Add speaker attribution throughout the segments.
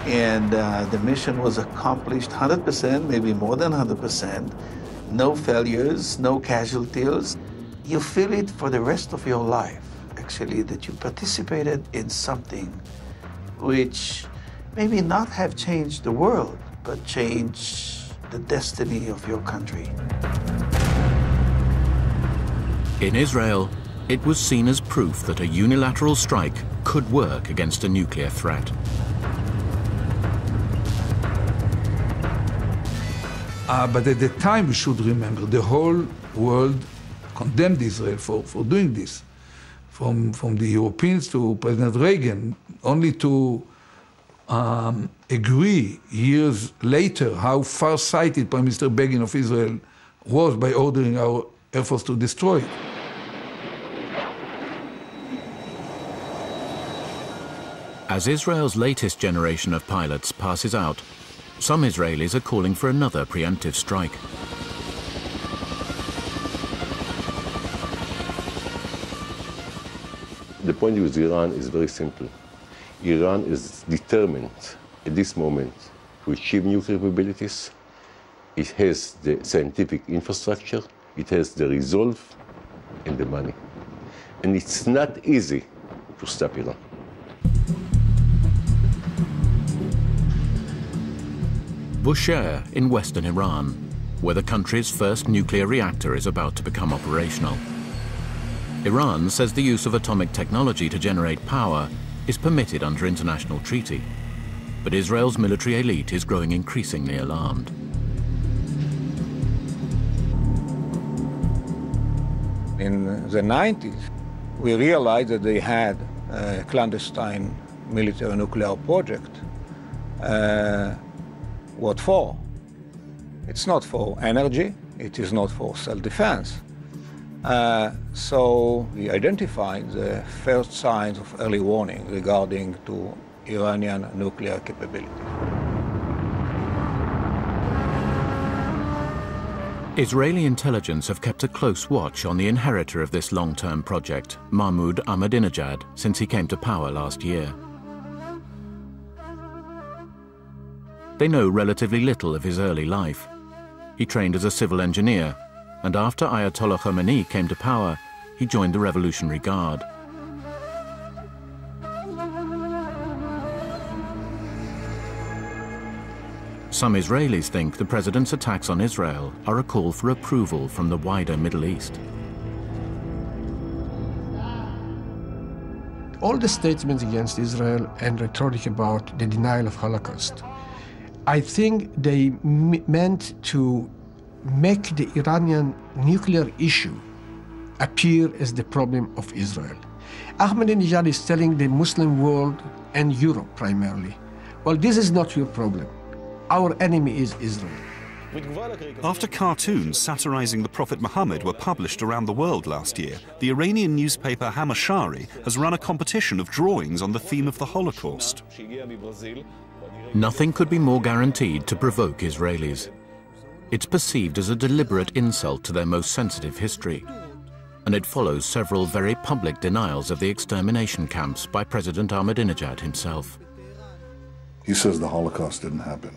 Speaker 1: And the mission was accomplished 100%, maybe more than 100%. No failures, no casualties. You feel it for the rest of your life, actually, that you participated in something which maybe not have changed the world, but changed the destiny of your country.
Speaker 2: In Israel, it was seen as proof that a unilateral strike could work against a nuclear threat.
Speaker 3: But at the time, we should remember, the whole world condemned Israel for doing this. From the Europeans to President Reagan, only to agree years later how far-sighted Prime Minister Begin of Israel was by ordering our Air Force to destroy it.
Speaker 2: As Israel's latest generation of pilots passes out, some Israelis are calling for another preemptive strike.
Speaker 4: The point with Iran is very simple. Iran is determined at this moment to achieve nuclear capabilities. It has the scientific infrastructure, it has the resolve and the money. And it's not easy to stop Iran.
Speaker 2: Bushehr in western Iran, where the country's first nuclear reactor is about to become operational. Iran says the use of atomic technology to generate power is permitted under international treaty, but Israel's military elite is growing increasingly alarmed.
Speaker 5: In the 90s, we realized that they had a clandestine military nuclear project. What for? It's not for energy, it is not for self-defense. So we identified the first signs of early warning regarding to Iranian nuclear capability.
Speaker 2: Israeli intelligence have kept a close watch on the inheritor of this long-term project, Mahmoud Ahmadinejad, since he came to power last year. They know relatively little of his early life. He trained as a civil engineer, and after Ayatollah Khomeini came to power, he joined the Revolutionary Guard. Some Israelis think the president's attacks on Israel are a call for approval from the wider Middle East.
Speaker 6: All the statements against Israel and rhetoric about the denial of Holocaust, I think they meant to make the Iranian nuclear issue appear as the problem of Israel. Ahmadinejad is telling the Muslim world and Europe primarily, well, this is not your problem. Our enemy is Israel.
Speaker 7: After cartoons satirizing the Prophet Muhammad were published around the world last year, the Iranian newspaper Hamashari has run a competition of drawings on the theme of the Holocaust.
Speaker 2: Nothing could be more guaranteed to provoke Israelis. It's perceived as a deliberate insult to their most sensitive history, and it follows several very public denials of the extermination camps by President Ahmadinejad himself.
Speaker 8: He says the Holocaust didn't happen.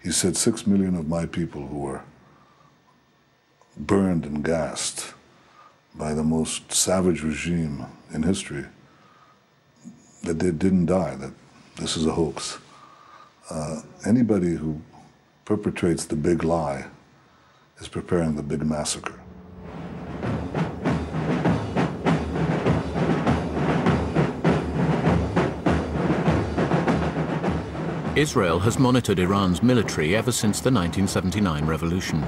Speaker 8: He said 6 million of my people who were burned and gassed by the most savage regime in history, that they didn't die, that this is a hoax. Anybody who perpetrates the big lie is preparing the big massacre.
Speaker 2: Israel has monitored Iran's military ever since the 1979 revolution.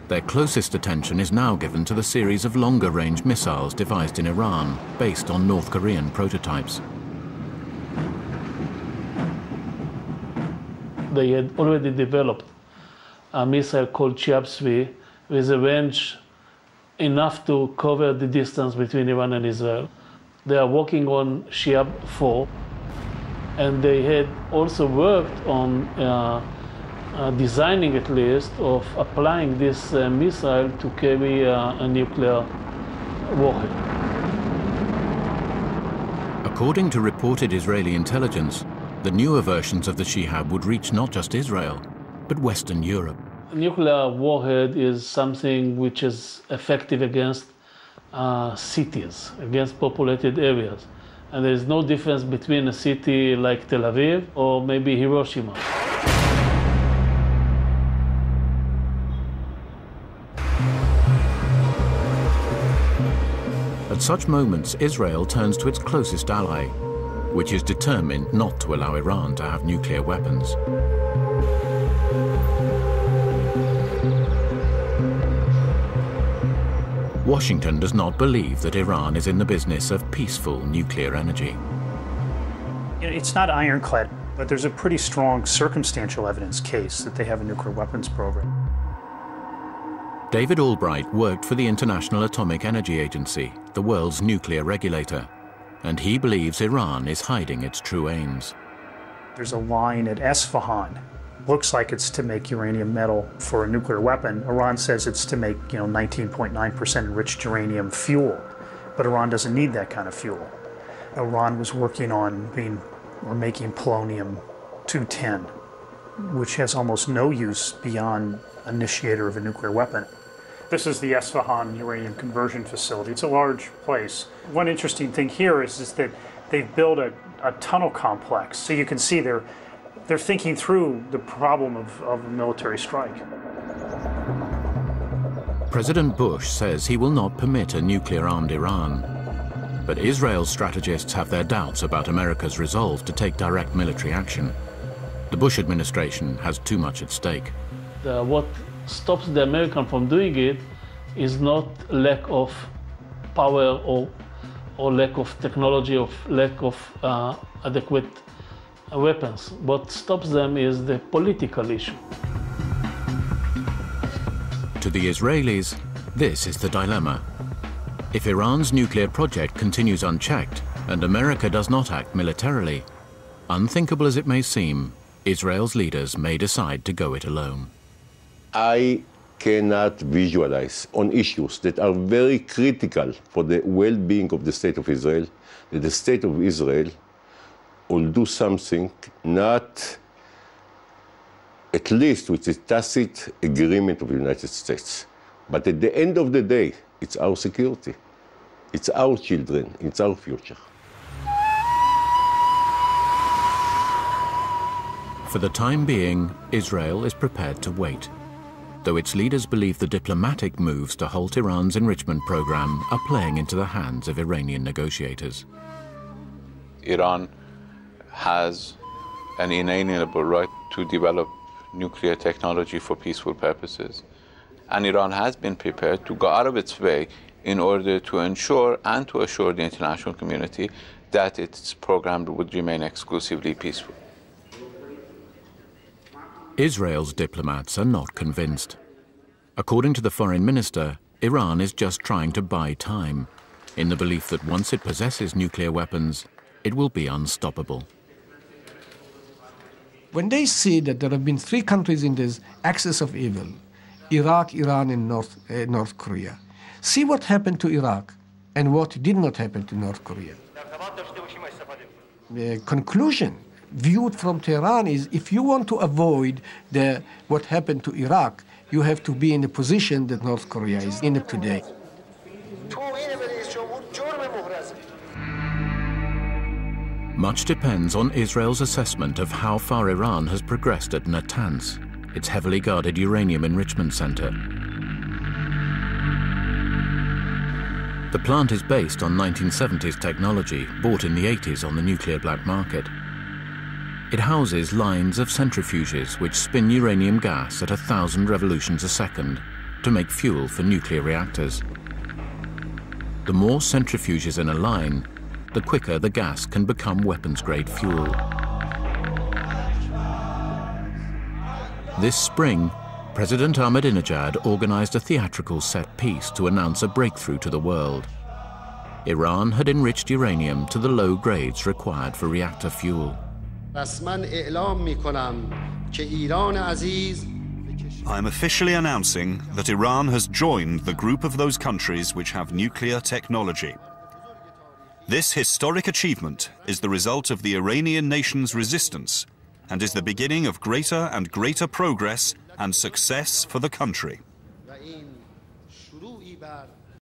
Speaker 2: Their closest attention is now given to the series of longer-range missiles devised in Iran, based on North Korean prototypes.
Speaker 9: They had already developed a missile called Shiab-2 with a range enough to cover the distance between Iran and Israel. They are working on Shiab-4, and they had also worked on designing, at least, of applying this missile to carry a nuclear warhead.
Speaker 2: According to reported Israeli intelligence, the newer versions of the Shihab would reach not just Israel, but Western Europe.
Speaker 9: A nuclear warhead is something which is effective against cities, against populated areas. And there is no difference between a city like Tel Aviv or maybe Hiroshima.
Speaker 2: At such moments, Israel turns to its closest ally, which is determined not to allow Iran to have nuclear weapons. Washington does not believe that Iran is in the business of peaceful nuclear energy.
Speaker 10: It's not ironclad, but there's a pretty strong circumstantial evidence case that they have a nuclear weapons program.
Speaker 2: David Albright worked for the International Atomic Energy Agency, the world's nuclear regulator, and he believes Iran is hiding its true aims.
Speaker 10: There's a line at Esfahan. Looks like it's to make uranium metal for a nuclear weapon. Iran says it's to make, 19.9% enriched uranium fuel, but Iran doesn't need that kind of fuel. Iran was working on making polonium-210, which has almost no use beyond initiator of a nuclear weapon. This is the Esfahan uranium conversion facility. It's a large place. One interesting thing here is that they've built a tunnel complex, so you can see they're thinking through the problem of a military strike.
Speaker 2: President Bush says he will not permit a nuclear-armed Iran. But Israel's strategists have their doubts about America's resolve to take direct military action. The Bush administration has too much at stake.
Speaker 9: What stops the American from doing it is not lack of power or lack of technology or lack of adequate weapons. What stops them is the political issue.
Speaker 2: To the Israelis, this is the dilemma. If Iran's nuclear project continues unchecked and America does not act militarily, unthinkable as it may seem, Israel's leaders may decide to go it alone.
Speaker 4: I cannot visualize on issues that are very critical for the well-being of the State of Israel, that the State of Israel will do something not at least with the tacit agreement of the United States. But at the end of the day, it's our security. It's our children. It's our future.
Speaker 2: For the time being, Israel is prepared to wait, though its leaders believe the diplomatic moves to halt Iran's enrichment program are playing into the hands of Iranian negotiators.
Speaker 11: Iran has an inalienable right to develop nuclear technology for peaceful purposes. And Iran has been prepared to go out of its way in order to ensure and to assure the international community that its program would remain exclusively peaceful.
Speaker 2: Israel's diplomats are not convinced. According to the foreign minister, Iran is just trying to buy time, in the belief that once it possesses nuclear weapons, it will be unstoppable.
Speaker 6: When they see that there have been three countries in this axis of evil, Iraq, Iran, and North Korea, see what happened to Iraq and what did not happen to North Korea. The conclusion viewed from Tehran is if you want to avoid what happened to Iraq, you have to be in the position that North Korea is in today.
Speaker 2: Much depends on Israel's assessment of how far Iran has progressed at Natanz, its heavily guarded uranium enrichment center. The plant is based on 1970s technology bought in the 80s on the nuclear black market. It houses lines of centrifuges which spin uranium gas at 1,000 revolutions a second to make fuel for nuclear reactors. The more centrifuges in a line, the quicker the gas can become weapons-grade fuel. This spring, President Ahmadinejad organized a theatrical set piece to announce a breakthrough to the world. Iran had enriched uranium to the low grades required for reactor fuel.
Speaker 7: I am officially announcing that Iran has joined the group of those countries which have nuclear technology. This historic achievement is the result of the Iranian nation's resistance and is the beginning of greater and greater progress and success for the country.